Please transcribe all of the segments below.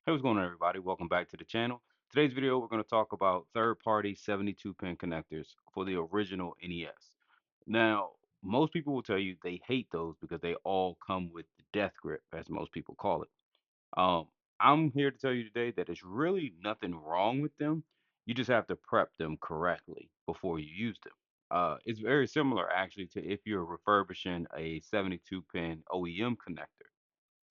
Hey, what's going on, everybody? Welcome back to the channel. Today's video, we're going to talk about third-party 72-pin connectors for the original NES. Now, most people will tell you they hate those because they all come with the death grip, as most people call it. Um, I'm here to tell you today that there's really nothing wrong with them. You just have to prep them correctly before you use them. It's very similar, actually, to if you're refurbishing a 72-pin OEM connector.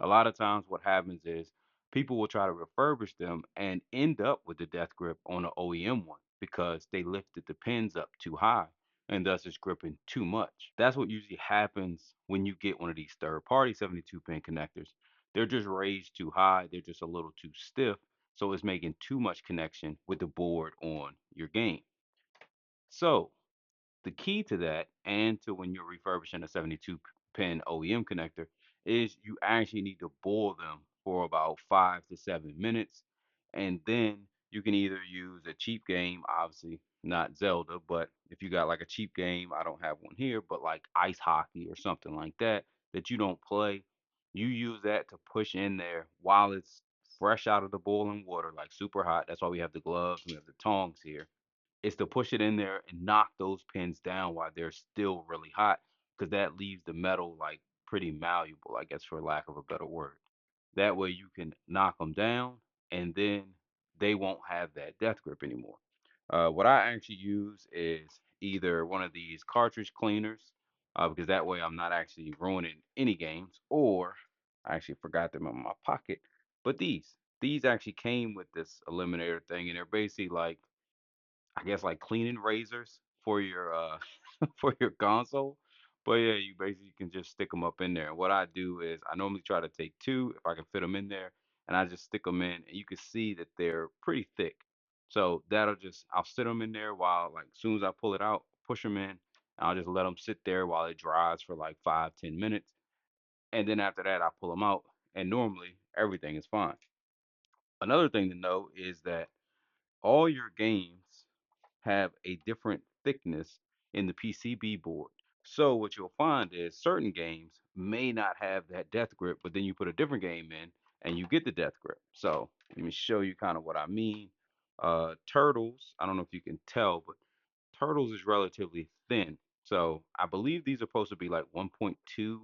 A lot of times what happens is people will try to refurbish them and end up with the death grip on an OEM one because they lifted the pins up too high and thus it's gripping too much. That's what usually happens when you get one of these third party 72 pin connectors. They're just raised too high, they're just a little too stiff, so it's making too much connection with the board on your game. So the key to that and to when you're refurbishing a 72 pin OEM connector is you actually need to boil them for about 5 to 7 minutes. And then you can either use a cheap game, obviously not Zelda, but if you got like a cheap game, I don't have one here, but like ice hockey or something like that, that you don't play, you use that to push in there while it's fresh out of the boiling water, like super hot. That's why we have the gloves, we have the tongs here is to push it in there and knock those pins down while they're still really hot, because that leaves the metal like pretty malleable, I guess, for lack of a better word. That way you can knock them down and then they won't have that death grip anymore. What I actually use is either one of these cartridge cleaners, because that way I'm not actually ruining any games, or I actually forgot them in my pocket. But these actually came with this eliminator thing, and they're basically like I guess like cleaning razors for your for your console. But yeah, you basically can just stick them up in there. And what I do is I normally try to take two if I can fit them in there, and I just stick them in, and you can see that they're pretty thick. So that'll just I'll sit them in there while like as soon as I pull it out, push them in, and I'll just let them sit there while it dries for like 5 to 10 minutes, and then after that I pull them out, and normally everything is fine. Another thing to know is that all your games have a different thickness in the PCB board. So what you'll find is certain games may not have that death grip, but then you put a different game in and you get the death grip. So let me show you kind of what I mean. Turtles, I don't know if you can tell, but Turtles is relatively thin. So I believe these are supposed to be like 1.2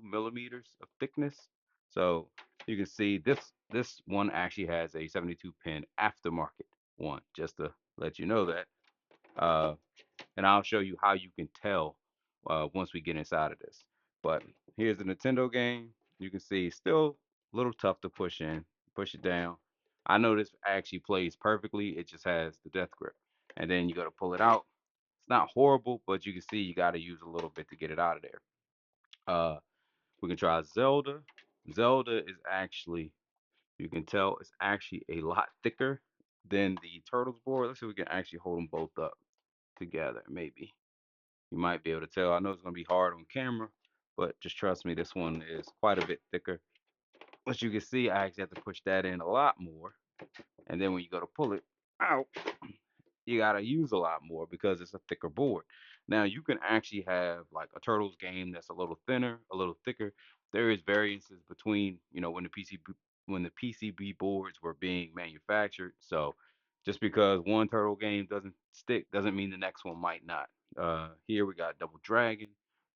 millimeters of thickness. So you can see this one actually has a 72 pin aftermarket one, just to let you know that. Uh, and I'll show you how you can tell once we get inside of this. But here's the Nintendo game. You can see still a little tough to push in, push it down. I know this actually plays perfectly. It just has the death grip. And then you got to pull it out. It's not horrible, but you can see you got to use a little bit to get it out of there. Uh, we can try Zelda. Zelda is actually, you can tell, it's actually a lot thicker than the Turtles board. Let's see if we can actually hold them both up together, maybe. You might be able to tell. I know it's going to be hard on camera, but just trust me, this one is quite a bit thicker. But you can see, I actually have to push that in a lot more. And then when you go to pull it out, you got to use a lot more because it's a thicker board. Now you can actually have like a Turtles game that's a little thinner, a little thicker. There is variances between, when the PCB boards were being manufactured. So just because one Turtle game doesn't stick doesn't mean the next one might not. Here we got Double Dragon.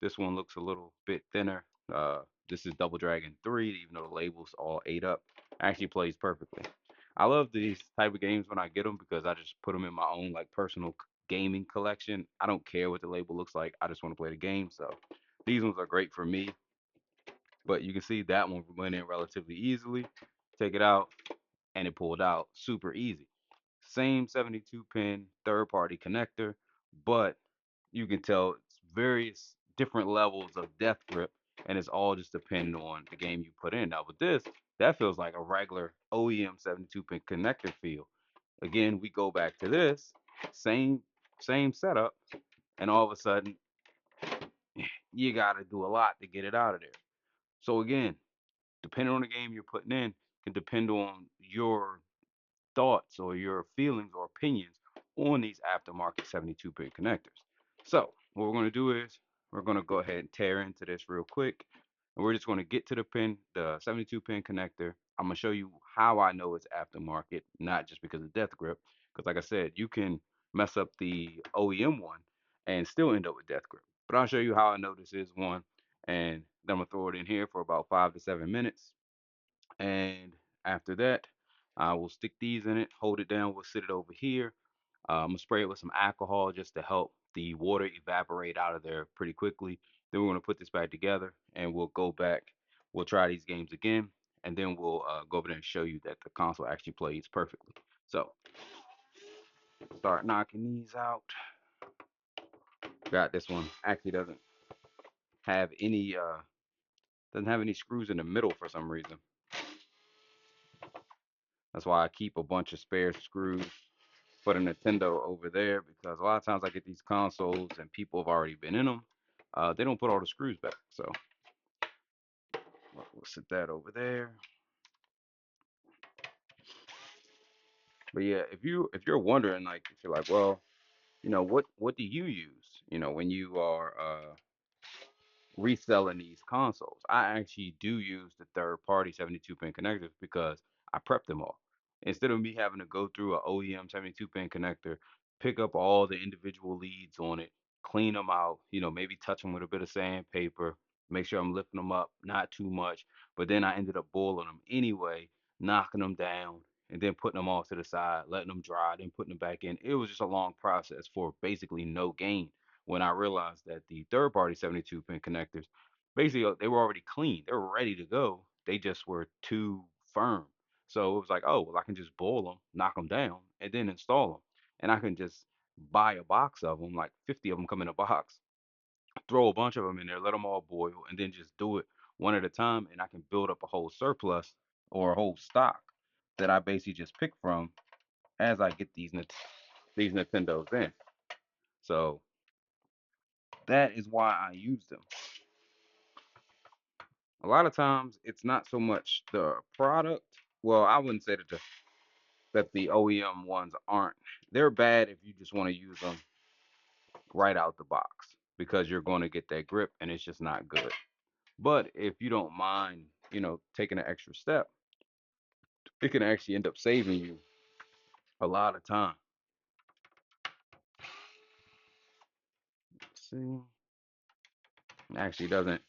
This one looks a little bit thinner. This is Double Dragon 3, even though the label's all 8 up. Actually plays perfectly. I love these type of games when I get them because I just put them in my own like personal gaming collection. I don't care what the label looks like. I just want to play the game. So these ones are great for me. But you can see that one went in relatively easily. Take it out and it pulled out super easy. Same 72 pin third party connector, but you can tell it's various different levels of death grip, and it's all just depending on the game you put in. Now with this, that feels like a regular OEM 72 pin connector feel. Again, we go back to this same setup, and all of a sudden you got to do a lot to get it out of there. So again, depending on the game you're putting in, can depend on your thoughts or your feelings or opinions on these aftermarket 72 pin connectors. So what we're going to do is we're going to go ahead and tear into this real quick. And we're just going to get to the 72 pin connector. I'm gonna show you how I know it's aftermarket, not just because of death grip. Because like I said, you can mess up the OEM one and still end up with death grip. But I'll show you how I know this is one, and then I'm gonna throw it in here for about 5 to 7 minutes. And after that, I will stick these in it, hold it down, we'll sit it over here. I'm gonna spray it with some alcohol just to help the water evaporate out of there pretty quickly. Then we're gonna put this back together and we'll go back. We'll try these games again, and then we'll go over there and show you that the console actually plays perfectly. So start knocking these out. Got this one. Actually have any doesn't have any screws in the middle for some reason. That's why I keep a bunch of spare screws for the Nintendo over there because a lot of times I get these consoles and people have already been in them. They don't put all the screws back, so we'll sit that over there. But yeah, if you're wondering, like, if you're like, well, what do you use, when you are reselling these consoles. I actually do use the third party 72 pin connectors because I prep them all. Instead of me having to go through a OEM 72 pin connector, pick up all the individual leads on it, clean them out, maybe touch them with a bit of sandpaper, make sure I'm lifting them up, not too much. But then I ended up boiling them anyway, knocking them down, and then putting them off to the side, letting them dry, then putting them back in. It was just a long process for basically no gain when I realized that the third party 72 pin connectors, basically, they were already clean. They were ready to go. They just were too firm. So it was like, oh, well, I can just boil them, knock them down, and then install them. And I can just buy a box of them, like 50 of them come in a box, throw a bunch of them in there, let them all boil, and then just do it one at a time. And I can build up a whole surplus or a whole stock that I basically just pick from as I get these Nintendos in. So that is why I use them. A lot of times it's not so much the product. Well, I wouldn't say that the OEM ones aren't. They're bad if you just want to use them right out the box because you're going to get that grip and it's just not good. But if you don't mind, taking an extra step, it can actually end up saving you a lot of time. See, actually doesn't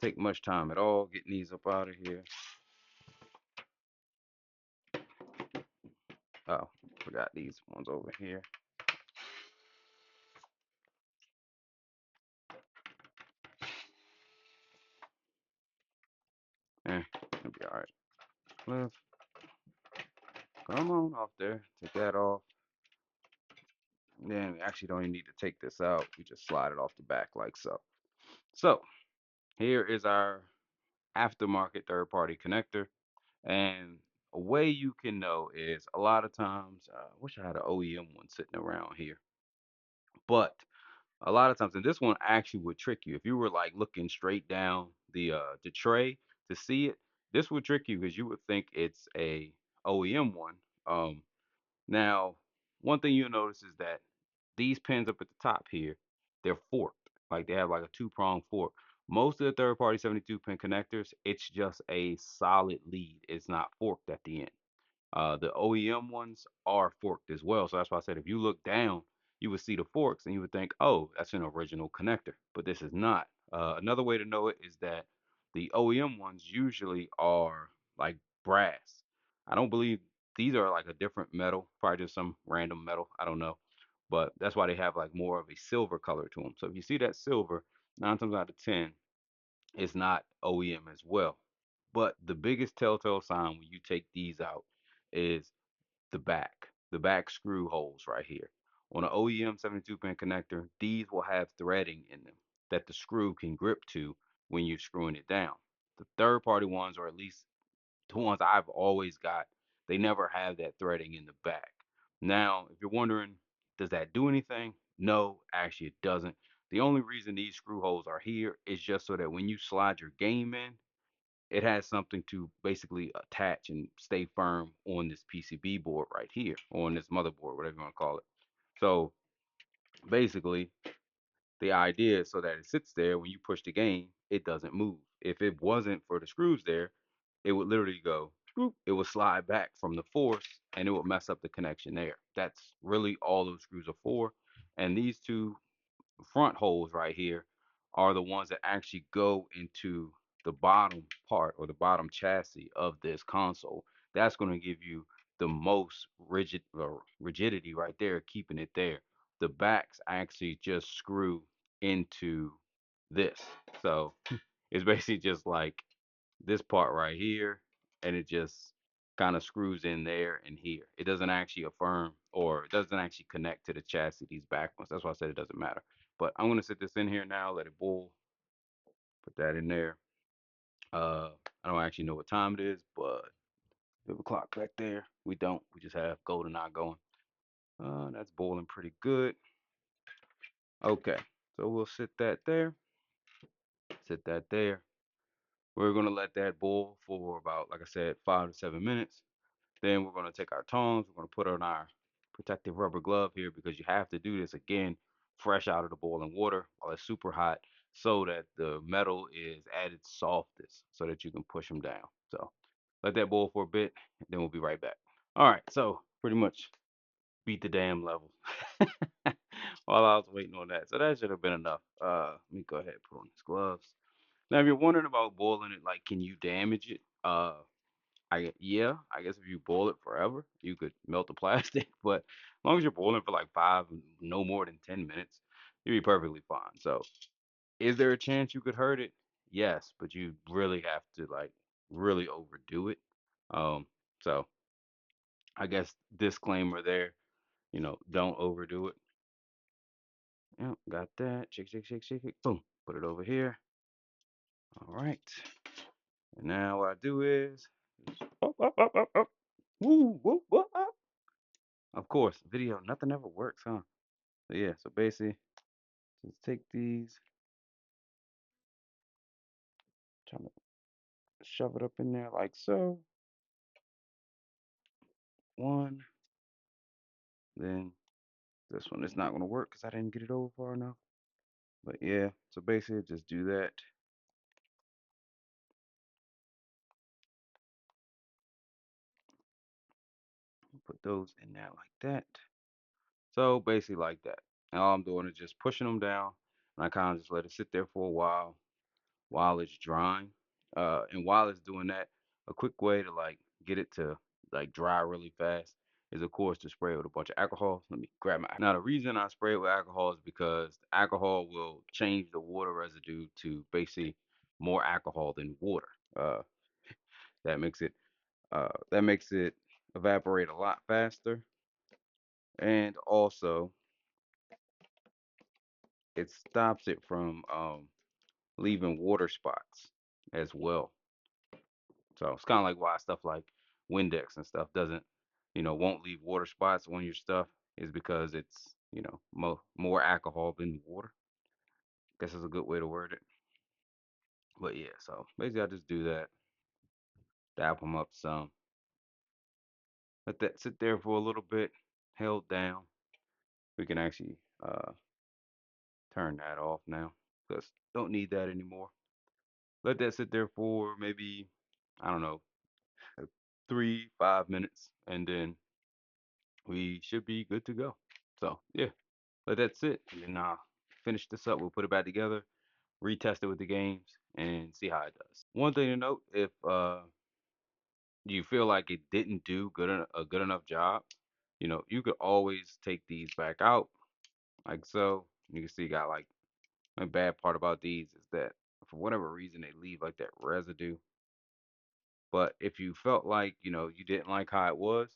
take much time at all getting these up out of here. Oh, forgot these ones over here. It'll be all right. Well, come on off there. Take that off. Then we actually don't even need to take this out. We just slide it off the back like so. So here is our aftermarket third party connector. And a way you can know is a lot of times, I wish I had an OEM one sitting around here, but a lot of times, and this one actually would trick you if you were like looking straight down the tray to see it. This would trick you because you would think it's a OEM one. Um, Now, one thing you'll notice is that these pins up at the top here, they're forked. Like they have like a two-prong fork. Most of the third-party 72 pin connectors, it's just a solid lead. It's not forked at the end. The OEM ones are forked as well. So that's why I said if you look down, you would see the forks and you would think, oh, that's an original connector. But this is not. Another way to know it is that the OEM ones usually are like brass. I don't believe these are like a different metal, probably just some random metal. I don't know. But that's why they have like more of a silver color to them. So if you see that silver, 9 times out of 10, it's not OEM as well. But the biggest telltale sign when you take these out is the back screw holes right here. On an OEM 72 pin connector, these will have threading in them that the screw can grip to when you're screwing it down. The third party ones, or at least the ones I've always got, they never have that threading in the back. Now, if you're wondering, does that do anything? No, actually, it doesn't. The only reason these screw holes are here is just so that when you slide your game in, it has something to basically attach and stay firm on this PCB board right here, or on this motherboard, whatever you want to call it. So basically, the idea is so that it sits there when you push the game, it doesn't move. If it wasn't for the screws there, it would literally go whoop, it would slide back from the force and it would mess up the connection there. That's really all those screws are for. And these two front holes right here are the ones that actually go into the bottom part or the bottom chassis of this console. That's going to give you the most rigidity right there, keeping it there. The backs actually just screw into this. So it's basically just like this part right here, and it just kind of screws in there and here. It doesn't actually affirm or it doesn't actually connect to the chassis, these back ones. That's why I said it doesn't matter. But I'm gonna sit this in here now, let it boil, put that in there. Uh, I don't actually know what time it is, but we have a clock back there. We don't. We just have golden eye going. That's boiling pretty good. Okay, so we'll sit that there. Sit that there. We're gonna let that boil for about, like I said, 5 to 7 minutes. Then we're gonna take our tongs. We're gonna put on our protective rubber glove here because you have to do this again, fresh out of the boiling water while it's super hot, so that the metal is at its softest, so that you can push them down. So let that boil for a bit, then we'll be right back. All right, so pretty much beat the damn level while I was waiting on that. So that should have been enough. Let me go ahead and put on these gloves. Now, if you're wondering about boiling it, like, can you damage it? Yeah, I guess if you boil it forever, you could melt the plastic. But as long as you're boiling for like no more than 10 minutes, you'll be perfectly fine. So, is there a chance you could hurt it? Yes, but you really have to like really overdo it. Um, so I guess disclaimer there, don't overdo it. Yep, got that. Shake, shake, shake, shake it. Boom. Put it over here. All right. And now what I do is, oh, oh, oh, oh, oh. Woo, woo, woo, ah. Of course, video, nothing ever works, huh? So yeah, so basically, just take these, trying to shove it up in there like so. One, then this one is not gonna work because I didn't get it over far enough. But yeah, so basically, just do that. Put those in there like that. So basically, like that. And all I'm doing is just pushing them down, and I kind of just let it sit there for a while it's drying. And while it's doing that, a quick way to like get it to like dry really fast is of course to spray it with a bunch of alcohol. Let me grab my. Now the reason I spray it with alcohol is because alcohol will change the water residue to basically more alcohol than water. Uh, that makes it evaporate a lot faster, and also it stops it from leaving water spots as well. So it's kind of like why stuff like Windex and stuff doesn't, won't leave water spots on your stuff is because it's, more alcohol than water. Guess is a good way to word it. But yeah, so basically I just do that, dab them up some, let that sit there for a little bit, held down. We can actually turn that off now because don't need that anymore. Let that sit there for maybe, I don't know, 3, 5 minutes, and then we should be good to go. So yeah. But that's it. And then finish this up. We'll put it back together, retest it with the games, and see how it does. One thing to note: if you feel like it didn't do a good enough job, you could always take these back out, like so. You can see, got like a bad part about these is that for whatever reason they leave like that residue. But if you felt like you didn't like how it was,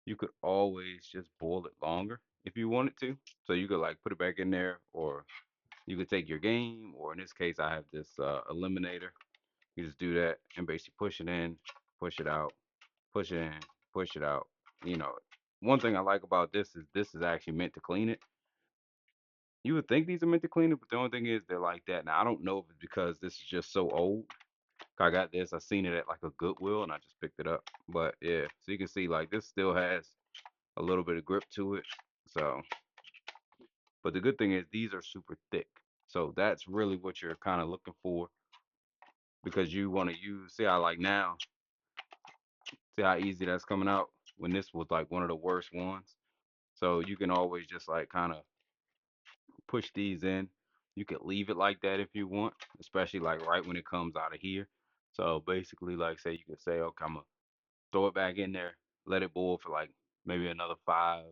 you could always just boil it longer if you wanted to. So you could like put it back in there, or you could take your game, or in this case, I have this eliminator. You just do that and basically push it in, push it out, push it in, push it out. You know, one thing I like about this is actually meant to clean it. You would think these are meant to clean it, but the only thing is they're like that. Now I don't know if it's because this is just so old. I got this. I seen it at like a Goodwill and I just picked it up. But yeah, so you can see like this still has a little bit of grip to it. So, but the good thing is these are super thick. So that's really what you're kind of looking for because you want to use, see, I like now See how easy that's coming out when this was like one of the worst ones. So you can always just like kind of push these in. You could leave it like that if you want, especially like right when it comes out of here. So basically, like say you could say, okay, I'm gonna throw it back in there, let it boil for like maybe another 4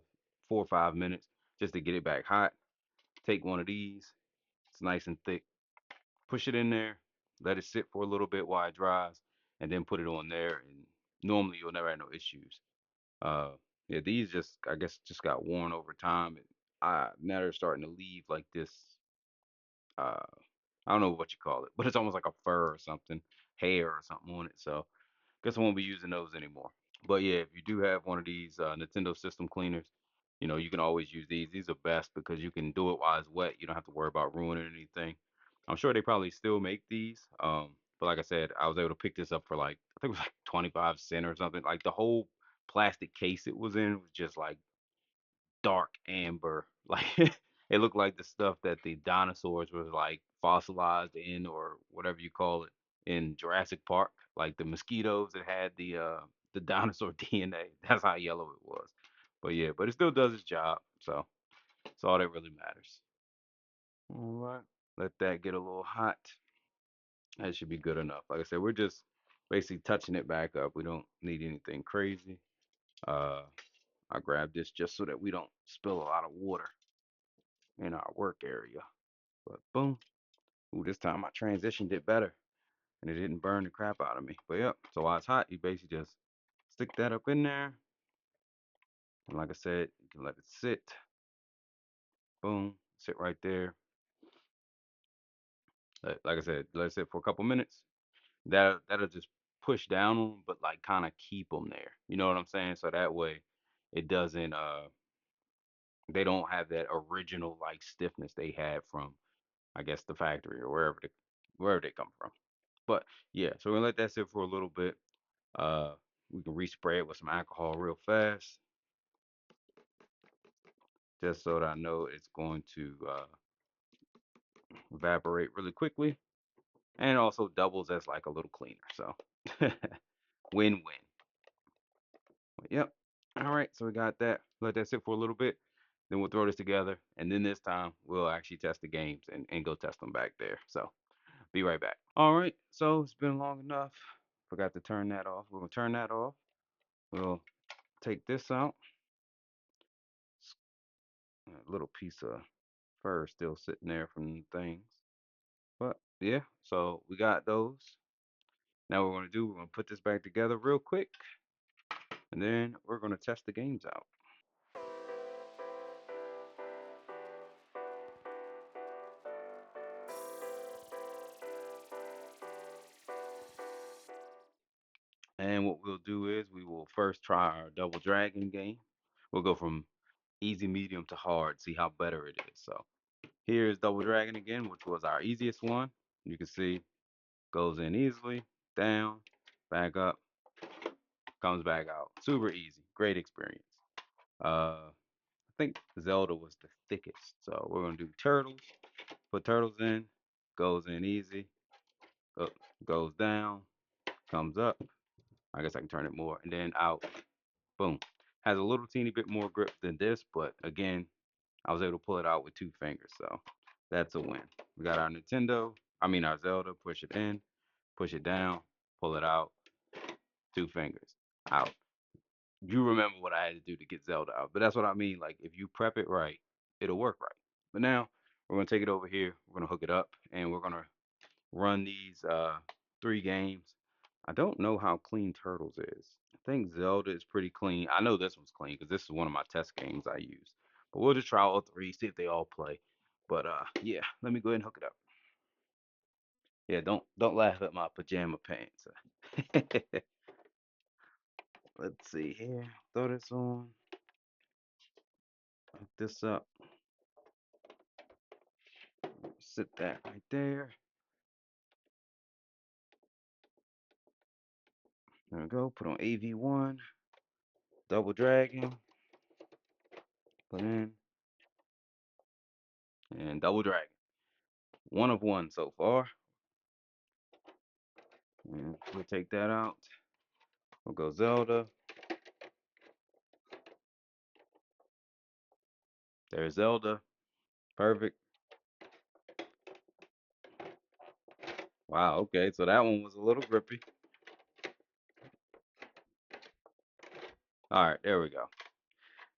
or 5 minutes just to get it back hot. Take one of these, it's nice and thick. Push it in there, let it sit for a little bit while it dries, and then put it on there. And normally you'll never have no issues. Uh, yeah, these just I guess just got worn over time. And now they're starting to leave like this. Uh, I don't know what you call it, but it's almost like a fur or something, hair or something on it. So guess I won't be using those anymore. But yeah, if you do have one of these Nintendo system cleaners, you can always use these. These are best because you can do it while it's wet. You don't have to worry about ruining anything. I'm sure they probably still make these. But like I said, I was able to pick this up for like I think it was like 25 cents or something. Like the whole plastic case it was in was just like dark amber. Like it looked like the stuff that the dinosaurs were like fossilized in or whatever you call it in Jurassic Park. Like the mosquitoes that had the dinosaur DNA. That's how yellow it was. But yeah, but it still does its job. So that's all that really matters. All right. Let that get a little hot. That should be good enough. Like I said, we're just basically touching it back up. We don't need anything crazy. Uh I grabbed this just so that we don't spill a lot of water in our work area. But boom. Ooh, this time I transitioned it better and it didn't burn the crap out of me. But yep, so while it's hot, you basically just stick that up in there. And like I said, you can let it sit. Boom. Sit right there. Like I said, let it sit for a couple minutes. That'll just push down on 'em, but like kind of keep them there. You know what I'm saying? So that way it doesn't they don't have that original like stiffness they had from I guess the factory or wherever they come from. But yeah, so we're gonna let that sit for a little bit. Uh, we can respray it with some alcohol real fast, just so that I know it's going to evaporate really quickly, and also doubles as like a little cleaner. So win-win. Yep. All right, so we got that. Let that sit for a little bit. Then we'll throw this together, and then this time we'll actually test the games and go test them back there. So be right back. All right, so it's been long enough. Forgot to turn that off. We're gonna turn that off. We'll take this out. A little piece of fur still sitting there from the things. But yeah, so we got those. Now what we're gonna do, we're gonna put this back together real quick, and then we're gonna test the games out. And what we'll do is we will first try our Double Dragon game. We'll go from easy, medium to hard, see how better it is. So here's Double Dragon again, which was our easiest one. You can see goes in easily, down, back up, comes back out. Super easy. Great experience. I think Zelda was the thickest. So we're gonna do turtles. Put turtles in, goes in easy, up, goes down, comes up. I guess I can turn it more, and then out. Boom. Has a little teeny bit more grip than this, but again, I was able to pull it out with 2 fingers, so that's a win. We got our Nintendo, I mean our Zelda, push it in, push it down, pull it out, 2 fingers, out. You remember what I had to do to get Zelda out, but that's what I mean. Like if you prep it right, it'll work right. But now we're gonna take it over here, we're gonna hook it up, and we're gonna run these 3 games. I don't know how clean Turtles is. I think Zelda is pretty clean. I know this one's clean because this is one of my test games I use. But we'll just try all 3, see if they all play. But yeah, let me go ahead and hook it up. Yeah, don't laugh at my pajama pants. Let's see here. Throw this on. Hook this up. Sit that right there. There we go. Put on AV1. Double Dragon. Put in. And Double Dragon. One of one so far. And we'll take that out. We'll go Zelda. There's Zelda. Perfect. Wow, okay. So that one was a little grippy. All right, there we go.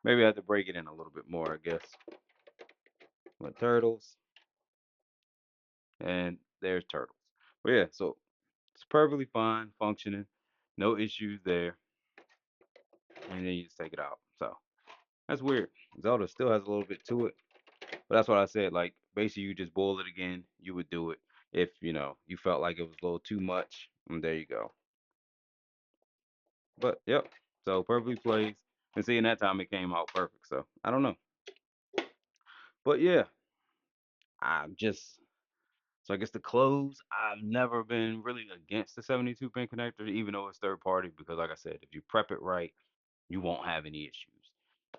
Maybe I have to break it in a little bit more, I guess. With turtles. And there's turtles. But yeah, so it's perfectly fine, functioning. No issues there. And then you just take it out. So that's weird. Zelda still has a little bit to it. But that's what I said. Like basically you just boil it again, you would do it. If, you felt like it was a little too much, and there you go. But yep. So perfectly plays. And seeing that time it came out perfect. So I don't know. But yeah, I'm just so I guess the close, I've never been really against the 72 pin connector, even though it's third party, because like I said, if you prep it right, you won't have any issues.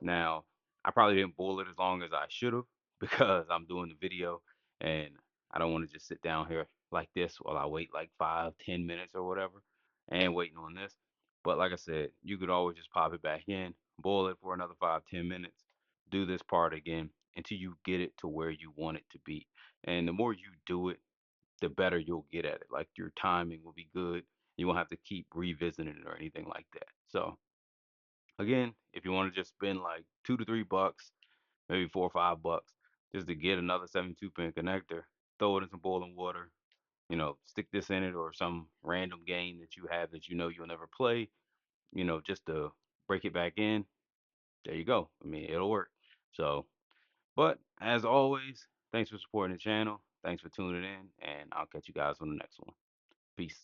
Now, I probably didn't boil it as long as I should have because I'm doing the video and I don't want to just sit down here like this while I wait like 5, 10 minutes or whatever and waiting on this. But like I said, you could always just pop it back in, boil it for another 5, 10 minutes, do this part again until you get it to where you want it to be. And the more you do it, the better you'll get at it. Like your timing will be good. You won't have to keep revisiting it or anything like that. So again, if you want to just spend like $2 to $3, maybe $4 or $5, just to get another 72 pin connector, throw it in some boiling water, stick this in it or some random game that you have that you know you'll never play, just to break it back in. There you go. I mean, it'll work. So, but as always, thanks for supporting the channel. Thanks for tuning in, and I'll catch you guys on the next one. Peace.